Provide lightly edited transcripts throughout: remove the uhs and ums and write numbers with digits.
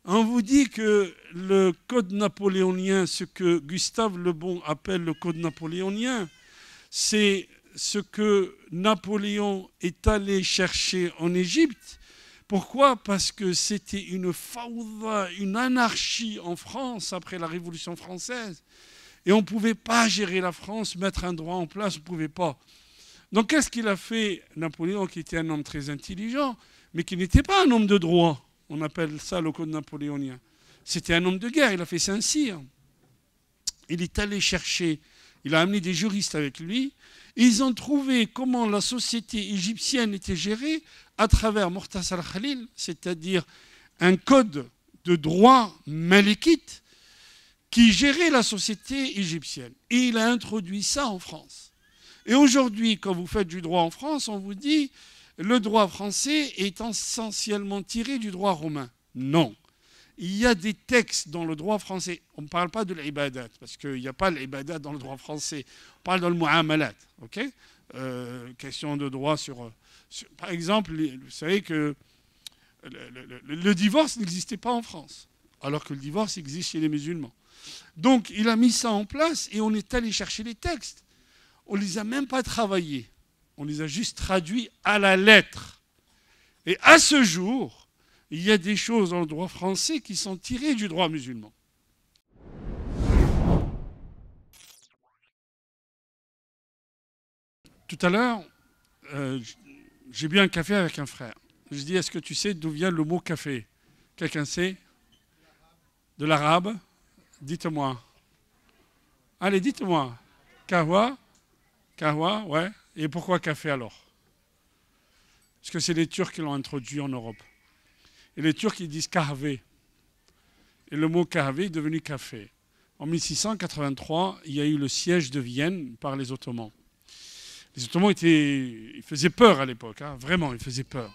On vous dit que le code napoléonien, ce que Gustave Le Bon appelle le code napoléonien, c'est ce que Napoléon est allé chercher en Égypte. Pourquoi? Parce que c'était une fawda, une anarchie en France après la Révolution française. Et on ne pouvait pas gérer la France, mettre un droit en place, on ne pouvait pas. Donc qu'est-ce qu'il a fait, Napoléon, qui était un homme très intelligent, mais qui n'était pas un homme de droit? On appelle ça le code napoléonien. C'était un homme de guerre, il a fait Saint-Cyr. Il est allé chercher, il a amené des juristes avec lui, et ils ont trouvé comment la société égyptienne était gérée à travers Mukhtasar Khalil, c'est-à-dire un code de droit malékite qui gérait la société égyptienne. Et il a introduit ça en France. Et aujourd'hui, quand vous faites du droit en France, on vous dit le droit français est essentiellement tiré du droit romain. Non. Il y a des textes dans le droit français. On ne parle pas de l'ibadat, parce qu'il n'y a pas l'ibadat dans le droit français. On parle dans le mu'amalat. Okay, question de droit sur... Par exemple, vous savez que le divorce n'existait pas en France, alors que le divorce existe chez les musulmans. Donc, il a mis ça en place et on est allé chercher les textes. On ne les a même pas travaillés. On les a juste traduits à la lettre. Et à ce jour, il y a des choses dans le droit français qui sont tirées du droit musulman. Tout à l'heure, j'ai bu un café avec un frère. Je dis, est-ce que tu sais d'où vient le mot café? Quelqu'un sait? De l'arabe? Dites-moi. Allez, dites-moi. Kahwa? Kahwa, ouais. Et pourquoi café alors? Parce que c'est les Turcs qui l'ont introduit en Europe. Et les Turcs, ils disent kahvé. Et le mot kahvé est devenu café. En 1683, il y a eu le siège de Vienne par les Ottomans. Les Ottomans ils faisaient peur à l'époque, hein, vraiment, ils faisaient peur.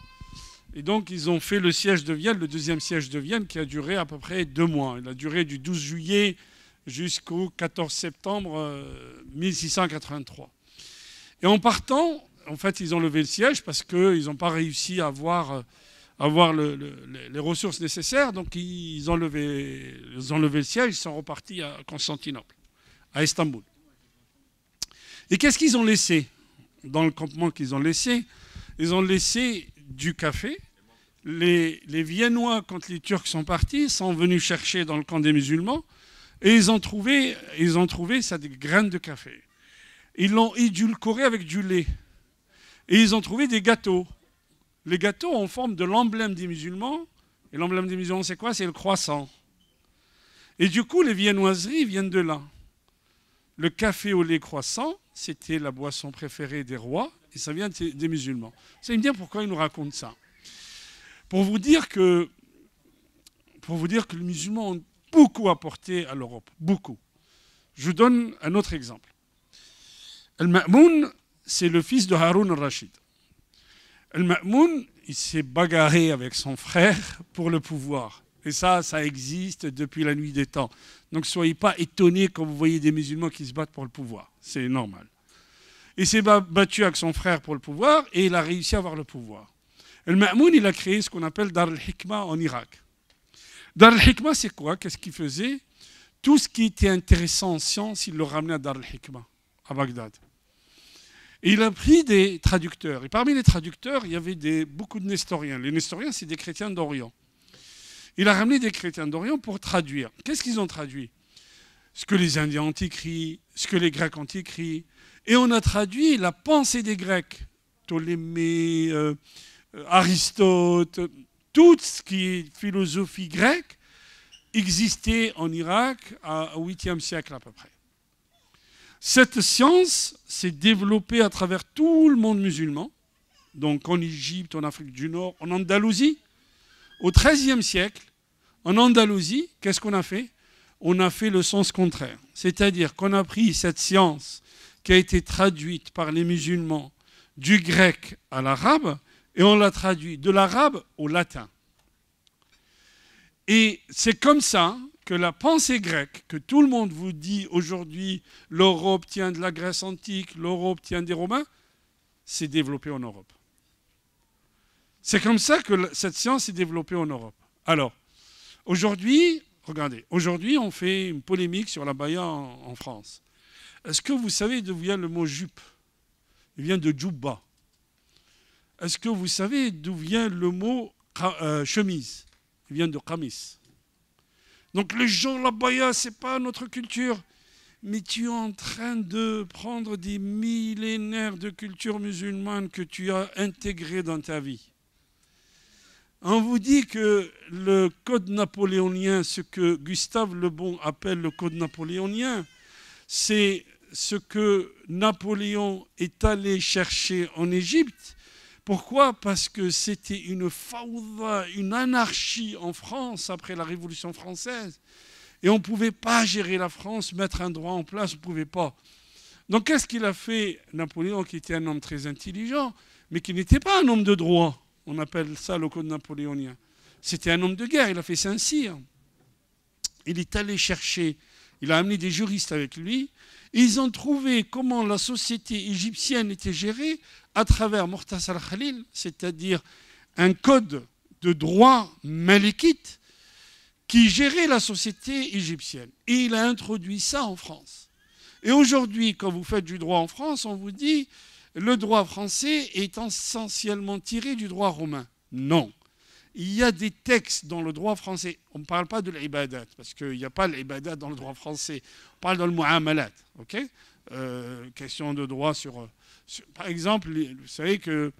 Et donc, ils ont fait le siège de Vienne, le deuxième siège de Vienne, qui a duré à peu près 2 mois. Il a duré du 12 juillet jusqu'au 14 septembre 1683. Et en partant, en fait, ils ont levé le siège parce qu'ils n'ont pas réussi à avoir les ressources nécessaires. Donc, ils ont levé le siège, ils sont repartis à Constantinople, à Istanbul. Et qu'est-ce qu'ils ont laissé dans le campement qu'ils ont laissé? Ils ont laissé du café. Les Viennois, quand les Turcs sont partis, sont venus chercher dans le camp des musulmans et ils ont trouvé ça, des graines de café. Ils l'ont édulcoré avec du lait. Et ils ont trouvé des gâteaux. Les gâteaux en forme de l'emblème des musulmans. Et l'emblème des musulmans, c'est quoi? C'est le croissant. Et du coup, les viennoiseries viennent de là. Le café au lait croissant, c'était la boisson préférée des rois, et ça vient des musulmans. Vous allez me dire pourquoi ils nous racontent ça. Pour vous dire que les musulmans ont beaucoup apporté à l'Europe, beaucoup. Je vous donne un autre exemple. Al-Ma'moun, c'est le fils de Haroun al-Rachid. Al-Ma'moun, il s'est bagarré avec son frère pour le pouvoir. Et ça existe depuis la nuit des temps. Donc ne soyez pas étonnés quand vous voyez des musulmans qui se battent pour le pouvoir. C'est normal. Il s'est battu avec son frère pour le pouvoir et il a réussi à avoir le pouvoir. Al-Ma'moun, il a créé ce qu'on appelle Dar al-Hikma en Irak. Dar al-Hikma, c'est quoi? Qu'est-ce qu'il faisait? Tout ce qui était intéressant en science, il le ramenait à Dar al-Hikma, à Bagdad. Et il a pris des traducteurs. Et parmi les traducteurs, il y avait beaucoup de nestoriens. Les nestoriens, c'est des chrétiens d'Orient. Il a ramené des chrétiens d'Orient pour traduire. Qu'est-ce qu'ils ont traduit? Ce que les Indiens ont écrit, ce que les Grecs ont écrit. Et on a traduit la pensée des Grecs. Ptolémée, Aristote, tout ce qui est philosophie grecque existait en Irak au 8e siècle à peu près. Cette science s'est développée à travers tout le monde musulman, donc en Égypte, en Afrique du Nord, en Andalousie. Au XIIIe siècle, en Andalousie, qu'est-ce qu'on a fait? On a fait le sens contraire. C'est-à-dire qu'on a pris cette science qui a été traduite par les musulmans du grec à l'arabe et on l'a traduit de l'arabe au latin. Et c'est comme ça que la pensée grecque, que tout le monde vous dit aujourd'hui, l'Europe tient de la Grèce antique, l'Europe tient des Romains, s'est développée en Europe. C'est comme ça que cette science s'est développée en Europe. Alors, Aujourd'hui, regardez, aujourd'hui on fait une polémique sur la baya en France. Est-ce que vous savez d'où vient le mot jupe? Il vient de djoubba. Est-ce que vous savez d'où vient le mot chemise? Il vient de qamis. Donc les gens, la baya, c'est pas notre culture. Mais tu es en train de prendre des millénaires de culture musulmane que tu as intégrées dans ta vie. On vous dit que le code napoléonien, ce que Gustave Le Bon appelle le code napoléonien, c'est ce que Napoléon est allé chercher en Égypte. Pourquoi? Parce que c'était une fawda, une anarchie en France après la Révolution française. Et on ne pouvait pas gérer la France, mettre un droit en place, on ne pouvait pas. Donc qu'est-ce qu'il a fait Napoléon, qui était un homme très intelligent, mais qui n'était pas un homme de droit? On appelle ça le code napoléonien. C'était un homme de guerre, il a fait Saint-Cyr. Il est allé chercher, il a amené des juristes avec lui. Ils ont trouvé comment la société égyptienne était gérée à travers Mukhtasar Khalil, c'est-à-dire un code de droit malékite qui gérait la société égyptienne. Et il a introduit ça en France. Et aujourd'hui, quand vous faites du droit en France, on vous dit le droit français est essentiellement tiré du droit romain. Non. Il y a des textes dans le droit français. On ne parle pas de l'ibadat, parce qu'il n'y a pas l'ibadat dans le droit français. On parle dans le mu'amalat. Okay, question de droit sur... Par exemple, vous savez que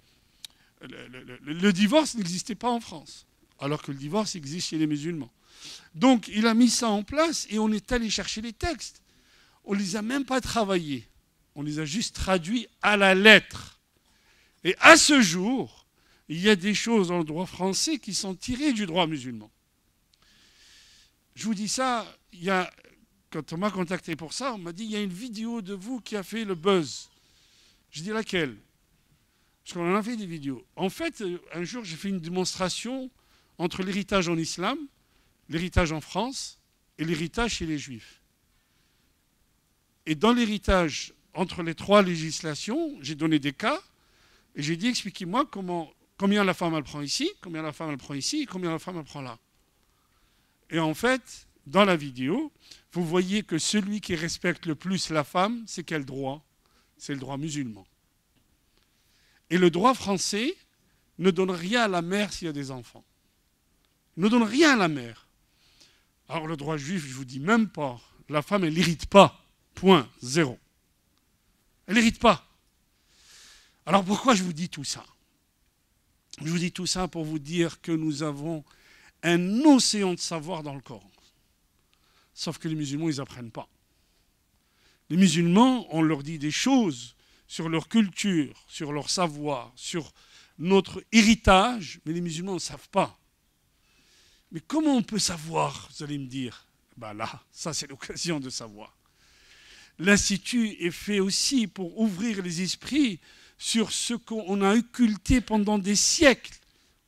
le divorce n'existait pas en France, alors que le divorce existe chez les musulmans. Donc, il a mis ça en place et on est allé chercher les textes. On ne les a même pas travaillés. On les a juste traduits à la lettre. Et à ce jour, il y a des choses dans le droit français qui sont tirées du droit musulman. Je vous dis ça, quand on m'a contacté pour ça, on m'a dit, il y a une vidéo de vous qui a fait le buzz. Je dis laquelle? Parce qu'on en a fait des vidéos. En fait, un jour, j'ai fait une démonstration entre l'héritage en islam, l'héritage en France et l'héritage chez les juifs. Et dans l'héritage, entre les trois législations, j'ai donné des cas et j'ai dit, expliquez-moi combien la femme elle prend ici, combien la femme elle prend ici, et combien la femme elle prend là. Et en fait, dans la vidéo, vous voyez que celui qui respecte le plus la femme, c'est quel droit? C'est le droit musulman. Et le droit français ne donne rien à la mère s'il y a des enfants. Il ne donne rien à la mère. Alors le droit juif, je ne vous dis même pas, la femme, elle n'hérite pas. Point, zéro. Elle n'hérite pas. Alors pourquoi je vous dis tout ça? Je vous dis tout ça pour vous dire que nous avons un océan de savoir dans le Coran. Sauf que les musulmans, ils n'apprennent pas. Les musulmans, on leur dit des choses sur leur culture, sur leur savoir, sur notre héritage, mais les musulmans ne savent pas. Mais comment on peut savoir, vous allez me dire? Ben là, ça c'est l'occasion de savoir. L'Institut est fait aussi pour ouvrir les esprits sur ce qu'on a occulté pendant des siècles.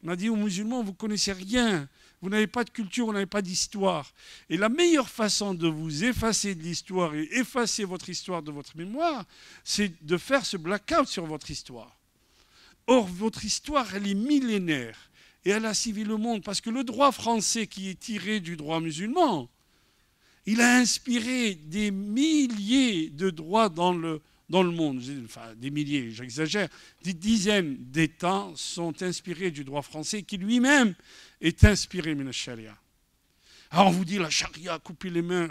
On a dit aux musulmans, vous ne connaissez rien, vous n'avez pas de culture, vous n'avez pas d'histoire. Et la meilleure façon de vous effacer de l'histoire et effacer votre histoire de votre mémoire, c'est de faire ce blackout sur votre histoire. Or, votre histoire, elle est millénaire et elle a civi le monde parce que le droit français qui est tiré du droit musulman, il a inspiré des milliers de droits dans le monde. Enfin, des milliers, j'exagère. Des dizaines d'États sont inspirés du droit français qui lui-même est inspiré de la charia. Alors on vous dit la charia, couper les mains.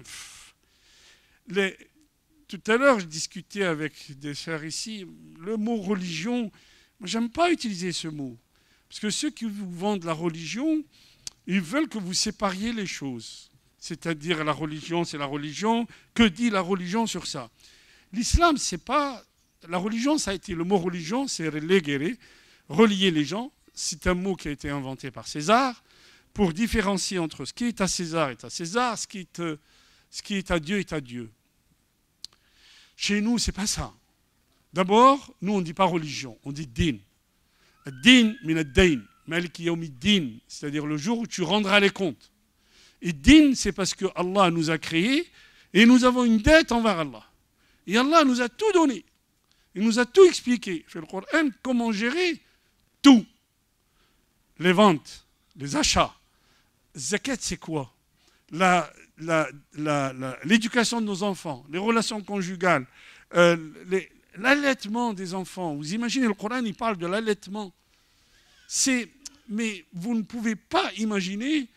Tout à l'heure, je discutais avec des frères ici. Le mot religion, moi, j'aime pas utiliser ce mot. Parce que ceux qui vous vendent la religion, ils veulent que vous sépariez les choses. C'est-à-dire la religion, c'est la religion. Que dit la religion sur ça? L'islam, c'est pas... La religion, ça a été... Le mot religion, c'est relegere, relier les gens. C'est un mot qui a été inventé par César pour différencier entre ce qui est à César est à César, ce qui est à Dieu est à Dieu. Chez nous, c'est pas ça. D'abord, nous, on ne dit pas religion, on dit din. Din min ad-dain, maliki yawmi din, c'est-à-dire le jour où tu rendras les comptes. Et din, c'est parce que Allah nous a créés et nous avons une dette envers Allah. Et Allah nous a tout donné. Il nous a tout expliqué. Fait le Coran, comment gérer tout. Les ventes, les achats, zakat, c'est quoi? L'éducation de nos enfants, les relations conjugales, l'allaitement des enfants. Vous imaginez, le Coran, il parle de l'allaitement. Mais vous ne pouvez pas imaginer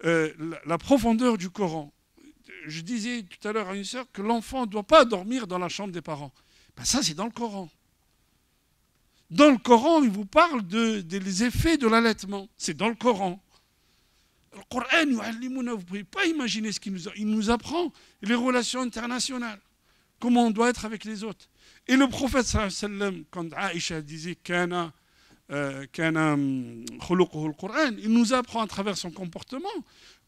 la profondeur du Coran. Je disais tout à l'heure à une sœur que l'enfant ne doit pas dormir dans la chambre des parents. Ben ça, c'est dans le Coran. Dans le Coran, il vous parle des effets de l'allaitement. C'est dans le Coran. Le Coran, vous ne pouvez pas imaginer ce qu'il nous apprend. Les relations internationales. Comment on doit être avec les autres. Et le prophète, quand Aïcha disait il nous apprend à travers son comportement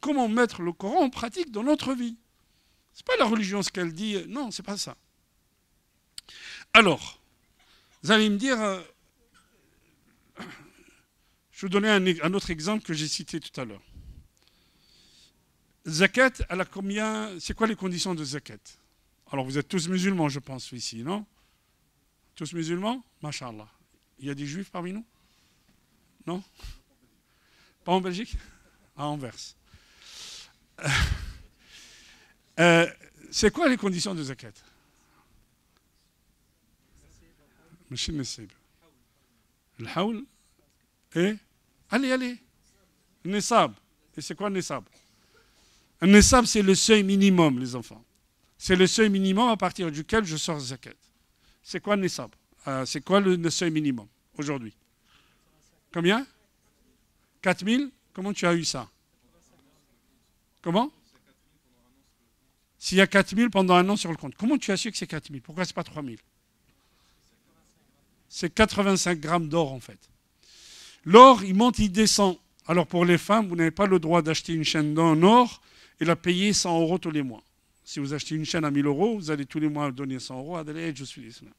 comment mettre le Coran en pratique dans notre vie. Ce n'est pas la religion ce qu'elle dit. Non, ce n'est pas ça. Alors, vous allez me dire, je vais vous donner un autre exemple que j'ai cité tout à l'heure. Zakat, elle a combien? C'est quoi les conditions de zakat? Alors, vous êtes tous musulmans, je pense, ici, non? Tous musulmans? Masha'Allah. Il y a des juifs parmi nous? Non? Pas en Belgique? À Anvers. C'est quoi les conditions de zakat? Machine Nessib. Le haoul et allez. Nessab. Et c'est quoi le Nessab? Un Nessab, c'est le seuil minimum, les enfants. C'est le seuil minimum à partir duquel je sors zakat. C'est quoi le Nessab? C'est quoi le seuil minimum aujourd'hui? Combien? 4000? Comment tu as eu ça? Comment? S'il y a 4000 pendant un an sur le compte, comment tu as su que c'est 4000? Pourquoi ce n'est pas 3000? C'est 85 grammes d'or en fait. L'or, il monte, il descend. Alors pour les femmes, vous n'avez pas le droit d'acheter une chaîne en or et la payer 100 € tous les mois. Si vous achetez une chaîne à 1000 €, vous allez tous les mois donner 100 €. Adelaide, je suis l'islam.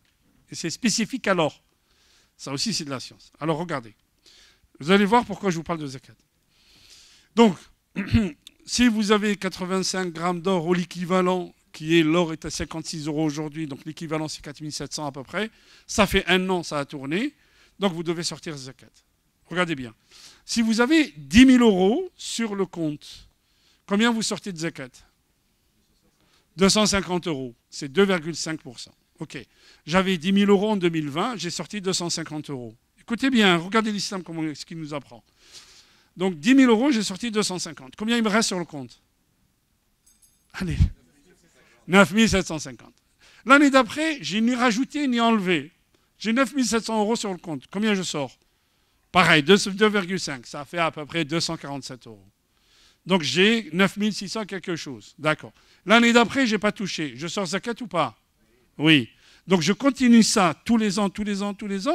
Et c'est spécifique à l'or. Ça aussi, c'est de la science. Alors regardez. Vous allez voir pourquoi je vous parle de zakat. Donc, si vous avez 85 grammes d'or ou l'équivalent, qui est l'or est à 56 € aujourd'hui, donc l'équivalent c'est 4700 à peu près, ça fait un an, ça a tourné, donc vous devez sortir zakat. Regardez bien. Si vous avez 10 000 € sur le compte, combien vous sortez de zakat? 250 €. C'est 2,5%. OK. J'avais 10 000 € en 2020, j'ai sorti 250 €. Écoutez bien, regardez l'islam, ce qu'il nous apprend. Donc 10 000 €, j'ai sorti 250. Combien il me reste sur le compte? Allez, 9 750. L'année d'après, j'ai ni rajouté ni enlevé. J'ai 9 700 € sur le compte. Combien je sors? Pareil, 2,5. Ça fait à peu près 247 €. Donc j'ai 9 600 quelque chose. D'accord. L'année d'après, je n'ai pas touché. Je sors zakat ou pas? Oui. Donc je continue ça tous les ans,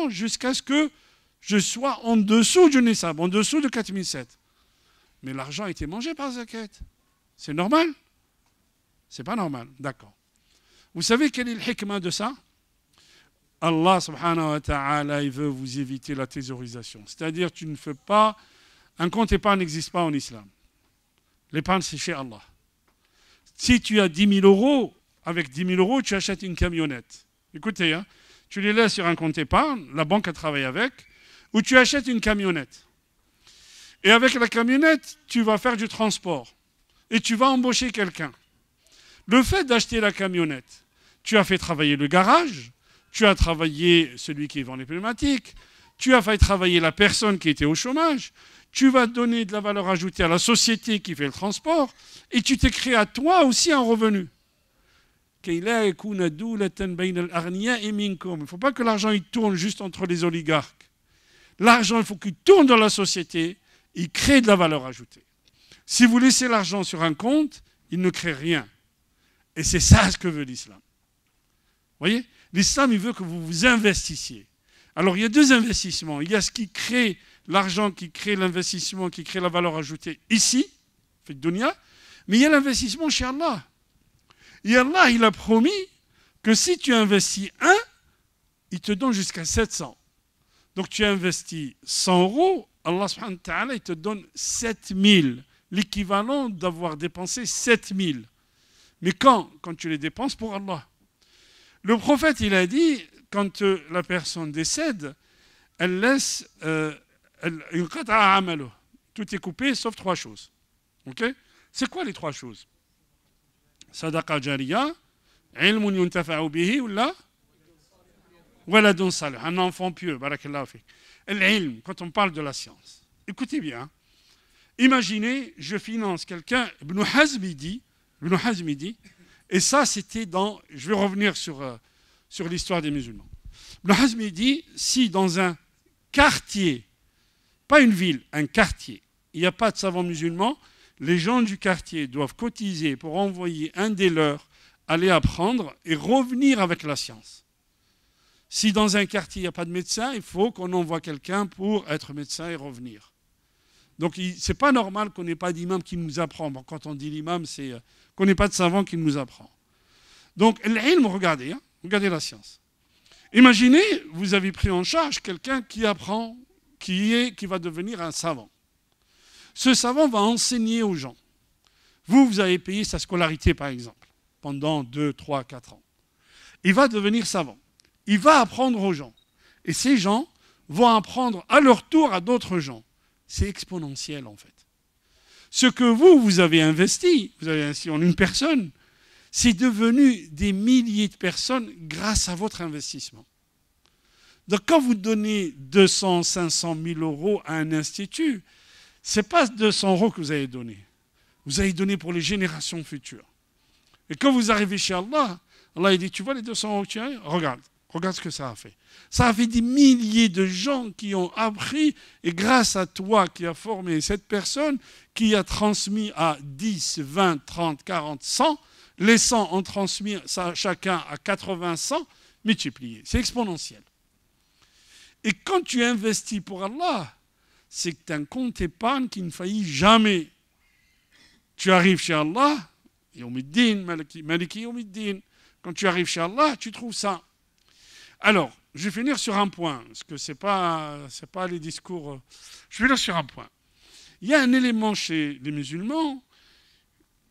jusqu'à ce que je sois en dessous du Nessab, en dessous de 4007. Mais l'argent a été mangé par zakat. C'est normal? C'est pas normal. D'accord. Vous savez quel est le hikmah de ça? Allah subhanahu wa ta'ala, il veut vous éviter la thésaurisation. C'est-à-dire, tu ne fais pas... Un compte épargne n'existe pas en islam. L'épargne, c'est chez Allah. Si tu as 10 000 €, avec 10 000 €, tu achètes une camionnette. Écoutez, hein, tu les laisses sur un compte épargne, la banque a travaillé avec, ou tu achètes une camionnette. Et avec la camionnette, tu vas faire du transport. Et tu vas embaucher quelqu'un. Le fait d'acheter la camionnette, tu as fait travailler le garage, tu as travaillé celui qui vend les pneumatiques, tu as fait travailler la personne qui était au chômage, tu vas donner de la valeur ajoutée à la société qui fait le transport, et tu t'es créé à toi aussi un revenu. Il ne faut pas que l'argent il tourne juste entre les oligarques. L'argent, il faut qu'il tourne dans la société, il crée de la valeur ajoutée. Si vous laissez l'argent sur un compte, il ne crée rien. Et c'est ça ce que veut l'islam. Vous voyez? L'islam, il veut que vous vous investissiez. Alors, il y a deux investissements. Il y a ce qui crée l'argent, qui crée l'investissement, qui crée la valeur ajoutée ici, fait dunya, mais il y a l'investissement chez Allah. Et Allah, il a promis que si tu investis 1, il te donne jusqu'à 700. Donc, tu investis 100 €, Allah subhanahu wa ta'ala, il te donne 7000, l'équivalent d'avoir dépensé 7000. Mais quand tu les dépenses pour Allah. Le prophète, il a dit, quand la personne décède, elle laisse tout est coupé sauf 3 choses. Ok? C'est quoi les trois choses? Sadaqa jariya, ilmun yuntafa'u bihi ou la waladun salih, un enfant pieux, barakallahu fik. L'ilm, quand on parle de la science. Écoutez bien. Imaginez, je finance quelqu'un, Ibn Hazm dit, et ça c'était dans, je vais revenir sur l'histoire des musulmans. Ibn Hazm dit, si dans un quartier, pas une ville, un quartier, il n'y a pas de savants musulmans, les gens du quartier doivent cotiser pour envoyer un des leurs aller apprendre et revenir avec la science. Si dans un quartier il n'y a pas de médecin, il faut qu'on envoie quelqu'un pour être médecin et revenir. Donc ce n'est pas normal qu'on n'ait pas d'imam qui nous apprend. Bon, quand on dit l'imam, c'est qu'on n'ait pas de savant qui nous apprend. Donc l'ilm, regardez, regardez la science. Imaginez, vous avez pris en charge quelqu'un qui apprend, qui va devenir un savant. Ce savant va enseigner aux gens. Vous avez payé sa scolarité, par exemple, pendant 2, 3, 4 ans. Il va devenir savant. Il va apprendre aux gens. Et ces gens vont apprendre à leur tour à d'autres gens. C'est exponentiel, en fait. Ce que vous avez investi, vous avez investi en une personne, c'est devenu des milliers de personnes grâce à votre investissement. Donc, quand vous donnez 200, 500 000 euros à un institut, ce n'est pas 200 euros que vous avez donné. Vous avez donné pour les générations futures. Et quand vous arrivez chez Allah, Allah il dit, tu vois les 200 euros que tu as, regarde ce que ça a fait. Ça a fait des milliers de gens qui ont appris, et grâce à toi qui as formé cette personne, qui a transmis à 10, 20, 30, 40, 100, les 100 ont transmis ça, chacun à 80, 100, multiplié. C'est exponentiel. Et quand tu investis pour Allah, c'est que tu as un compte épargne qui ne faillit jamais. Tu arrives chez Allah, Yawmiddin, Maliki Yawmiddin. Quand tu arrives chez Allah, tu trouves ça. Alors, je vais finir sur un point, parce que ce n'est pas les discours. Je vais finir sur un point. Il y a un élément chez les musulmans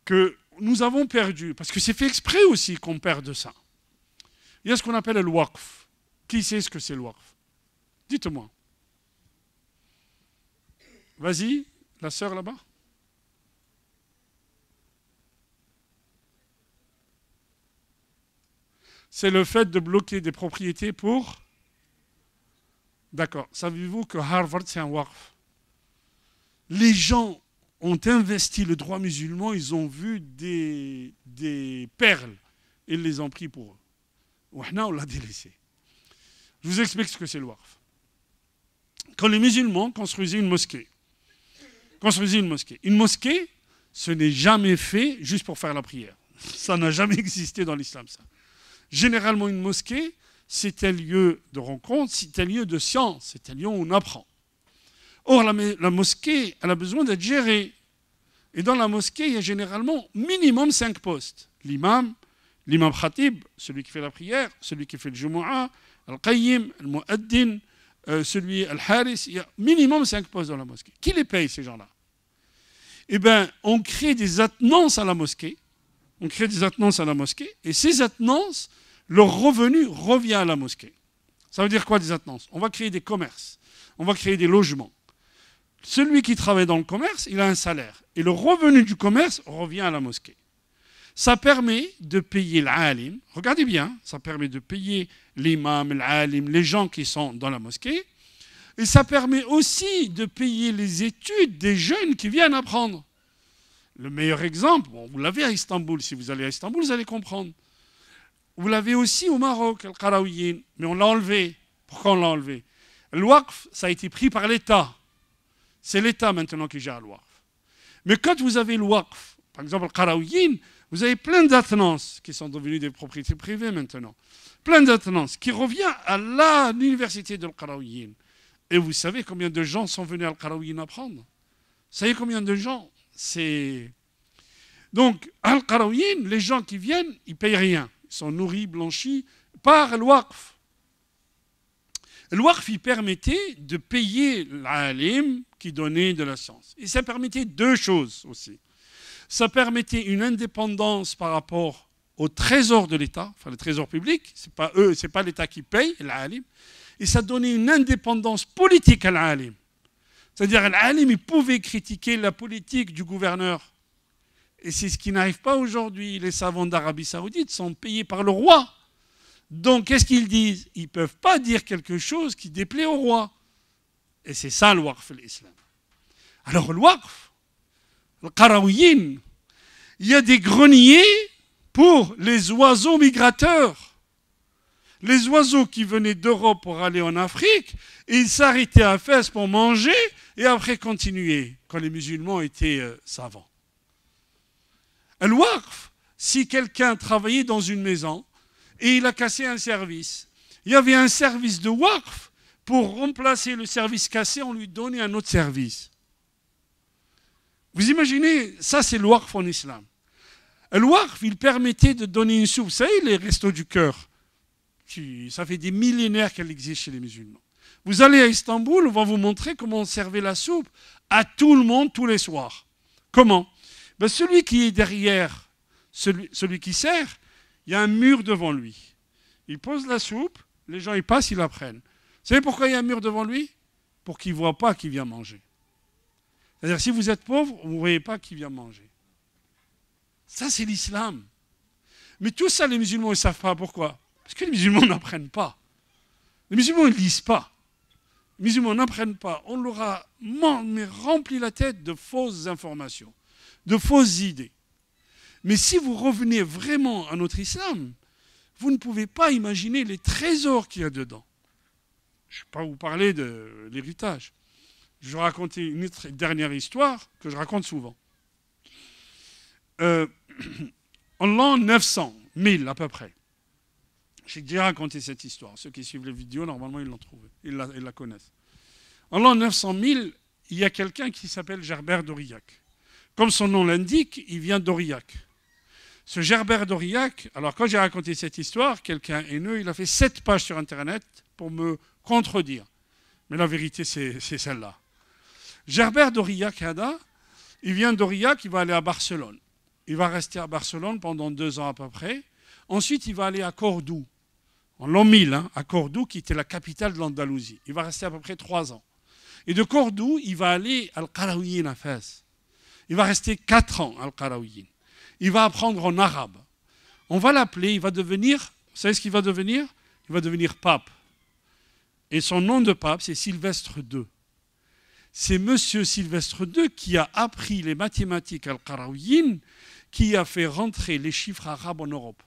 que nous avons perdu, parce que c'est fait exprès aussi qu'on perde ça. Il y a ce qu'on appelle le waqf. Qui sait ce que c'est le waqf? Dites-moi. Vas-y, la sœur là-bas. C'est le fait de bloquer des propriétés pour... D'accord. Savez-vous que Harvard, c'est un waqf? Les gens ont investi le droit musulman, ils ont vu des perles, et ils les ont pris pour eux. On l'a délaissé. Je vous explique ce que c'est le waqf. Quand les musulmans construisaient une mosquée, une mosquée, ce n'est jamais fait juste pour faire la prière. Ça n'a jamais existé dans l'islam, ça. Généralement, une mosquée, c'est un lieu de rencontre, c'est un lieu de science, c'est un lieu où on apprend. Or, la mosquée, elle a besoin d'être gérée. Et dans la mosquée, il y a généralement minimum 5 postes. L'imam khatib, celui qui fait la prière, celui qui fait le jumu'ah, al-qayyim, al-mu'addin, celui al-haris. Il y a minimum 5 postes dans la mosquée. Qui les paye, ces gens-là? Eh bien, on crée des attenances à la mosquée. Et ces attenances, leur revenu revient à la mosquée. Ça veut dire quoi, des attenances? On va créer des commerces, on va créer des logements. Celui qui travaille dans le commerce, il a un salaire. Et le revenu du commerce revient à la mosquée. Ça permet de payer l'alim. Regardez bien, ça permet de payer l'imam, l'alim, les gens qui sont dans la mosquée. Et ça permet aussi de payer les études des jeunes qui viennent apprendre. Le meilleur exemple, bon, vous l'avez à Istanbul. Si vous allez à Istanbul, vous allez comprendre. Vous l'avez aussi au Maroc, le Qarawiyyin, mais on l'a enlevé. Pourquoi on l'a enlevé? Le waqf, ça a été pris par l'État. C'est l'État maintenant qui gère le waqf. Mais quand vous avez le waqf, par exemple le Qarawiyyin, vous avez plein d'attenances qui sont devenues des propriétés privées maintenant. Plein d'attenances qui revient à l'université de Qarawiyyin. Et vous savez combien de gens sont venus à Al-Qarawiyyin apprendre? Vous savez combien de gens? Donc, à Al-Qarawiyyin, les gens qui viennent, ils ne payent rien. Ils sont nourris, blanchis par le waqf. Le waqf, il permettait de payer l'alim qui donnait de la science. Et ça permettait deux choses aussi. Ça permettait une indépendance par rapport au trésor de l'État, enfin le trésor public, ce n'est pas l'État qui paye l'alim. Et ça donnait une indépendance politique à l'alim. C'est-à-dire, l'alim, il pouvait critiquer la politique du gouverneur. Et c'est ce qui n'arrive pas aujourd'hui. Les savants d'Arabie Saoudite sont payés par le roi. Donc, qu'est-ce qu'ils disent? Ils ne peuvent pas dire quelque chose qui déplaît au roi. Et c'est ça le waqf, l'islam. Alors, le waqf, le Qarawiyyin, il y a des greniers pour les oiseaux migrateurs. Les oiseaux qui venaient d'Europe pour aller en Afrique, et ils s'arrêtaient à Fès pour manger et après continuer, quand les musulmans étaient savants. Le waqf, si quelqu'un travaillait dans une maison et il a cassé un service, il y avait un service de waqf pour remplacer le service cassé, on lui donnait un autre service. Vous imaginez, ça c'est le waqf en islam. Le waqf, il permettait de donner une soupe. Vous savez, les restos du cœur, ça fait des millénaires qu'elle existe chez les musulmans. Vous allez à Istanbul, on va vous montrer comment on servait la soupe à tout le monde tous les soirs. Comment? Ben, celui qui est derrière, celui qui sert, il y a un mur devant lui. Il pose la soupe, les gens ils passent, ils la prennent. Vous savez pourquoi il y a un mur devant lui? Pour qu'il ne voit pas qui vient manger. C'est-à-dire, si vous êtes pauvre, vous ne voyez pas qui vient manger. Ça, c'est l'islam. Mais tout ça, les musulmans ne savent pas. Pourquoi? Parce que les musulmans n'apprennent pas. Les musulmans ne lisent pas. Les musulmans n'apprennent pas. On leur a rempli la tête de fausses informations, de fausses idées. Mais si vous revenez vraiment à notre islam, vous ne pouvez pas imaginer les trésors qu'il y a dedans. Je ne vais pas vous parler de l'héritage. Je vais raconter une dernière histoire que je raconte souvent. En l'an 900, 1000 à peu près, j'ai déjà raconté cette histoire. Ceux qui suivent les vidéos, normalement, ils l'ont trouvée. Ils la connaissent. En l'an 900, 1000, il y a quelqu'un qui s'appelle Gerbert d'Aurillac. Comme son nom l'indique, il vient d'Aurillac. Ce Gerbert d'Aurillac, alors quand j'ai raconté cette histoire, quelqu'un haineux, il a fait 7 pages sur Internet pour me contredire. Mais la vérité, c'est celle-là. Gerbert d'Aurillac, il vient d'Aurillac, il va aller à Barcelone. Il va rester à Barcelone pendant 2 ans à peu près. Ensuite, il va aller à Cordoue, en l'an 1000, à Cordoue, qui était la capitale de l'Andalousie. Il va rester à peu près 3 ans. Et de Cordoue, il va aller à Al-Qarawiyyin à Fès. Il va rester 4 ans à Al-Qarawiyyin. Il va apprendre en arabe. On va l'appeler, il va devenir, vous savez ce qu'il va devenir? Il va devenir pape. Et son nom de pape, c'est Sylvestre II. C'est Monsieur Sylvestre II qui a appris les mathématiques à Al-Qarawiyyin, qui a fait rentrer les chiffres arabes en Europe.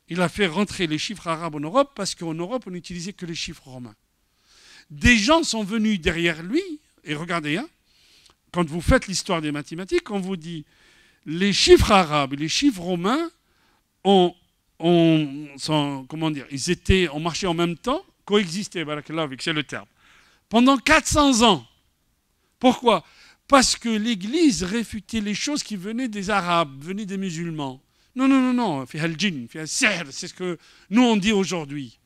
Il a fait rentrer les chiffres arabes en Europe parce qu'en Europe, on n'utilisait que les chiffres romains. Des gens sont venus derrière lui, et regardez, quand vous faites l'histoire des mathématiques, on vous dit les chiffres arabes et les chiffres romains ont marché en même temps, coexistaient, c'est le terme, pendant 400 ans. Pourquoi? Parce que l'Église réfutait les choses qui venaient des Arabes, venaient des musulmans. Non, c'est ce que nous on dit aujourd'hui.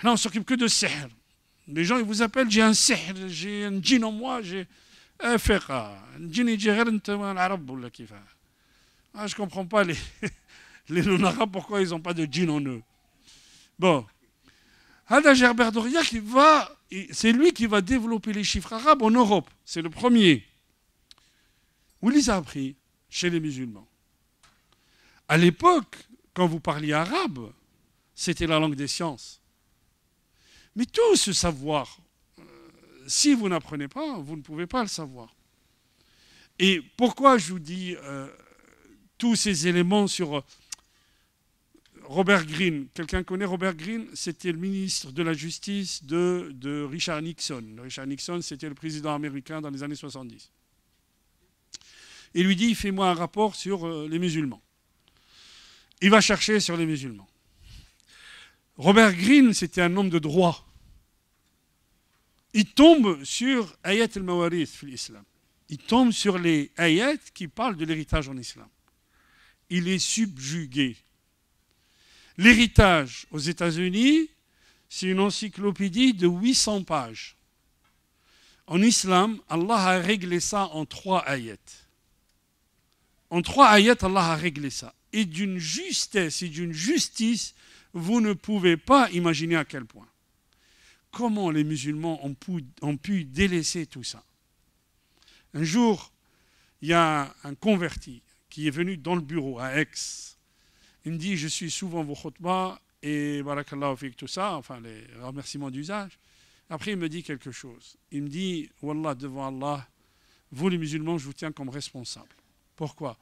Là, on ne s'occupe que de sihr. Les gens, ils vous appellent, j'ai un sihr, j'ai un djinn en moi, j'ai un fiqa. Un djinn, il dit, je ne comprends pas les non-arabes, pourquoi ils n'ont pas de djinn en eux. Bon. Hada Gerbert d'Aurillac, c'est lui qui va développer les chiffres arabes en Europe. C'est le premier. Où il les a appris? Chez les musulmans. À l'époque, quand vous parliez arabe, c'était la langue des sciences. Mais tout ce savoir, si vous n'apprenez pas, vous ne pouvez pas le savoir. Et pourquoi je vous dis tous ces éléments sur Robert Greene? Quelqu'un connaît Robert Greene? C'était le ministre de la Justice de Richard Nixon. Richard Nixon, c'était le président américain dans les années 70. Il lui dit, fais-moi un rapport sur les musulmans. Il va chercher sur les musulmans. Robert Greene, c'était un homme de droit. Il tombe sur ayat al-mawarith fil islam. Il tombe sur les ayats qui parlent de l'héritage en islam. Il est subjugué. L'héritage aux États-Unis, c'est une encyclopédie de 800 pages. En islam, Allah a réglé ça en 3 ayats. En 3 ayats, Allah a réglé ça. Et d'une justesse et d'une justice, vous ne pouvez pas imaginer à quel point. comment les musulmans ont pu délaisser tout ça. Un jour, il y a un converti qui est venu dans le bureau à Aix. Il me dit, je suis souvent vos khutbahs et barakallahu fik, tout ça, enfin les remerciements d'usage. Après, il me dit quelque chose. Il me dit, Wallah, devant Allah, vous les musulmans, je vous tiens comme responsable. Pourquoi?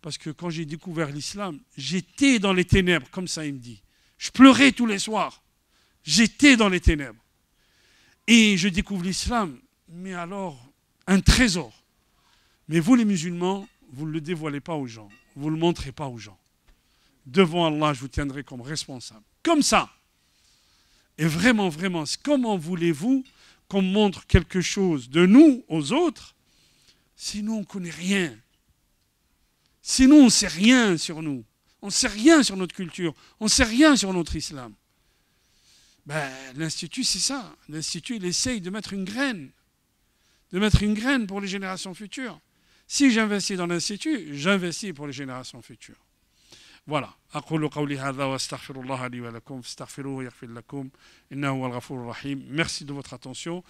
Parce que quand j'ai découvert l'islam, j'étais dans les ténèbres, comme ça il me dit. Je pleurais tous les soirs. J'étais dans les ténèbres. Et je découvre l'islam, mais alors, un trésor. Mais vous les musulmans, vous ne le dévoilez pas aux gens. Vous ne le montrez pas aux gens. Devant Allah, je vous tiendrai comme responsable. Comme ça. Et vraiment, vraiment, comment voulez-vous qu'on montre quelque chose de nous aux autres si nous, on ne connaît rien? Si nous, on ne sait rien sur nous. On ne sait rien sur notre culture. On ne sait rien sur notre islam. Ben, l'Institut, c'est ça. L'Institut, il essaye de mettre une graine. De mettre une graine pour les générations futures. Si j'investis dans l'Institut, j'investis pour les générations futures. Voilà. أقول قولي هذا واستغفر الله لي ولكم فاستغفروه يغفر لكم إنه هو الغفور الرحيم. Merci de votre attention.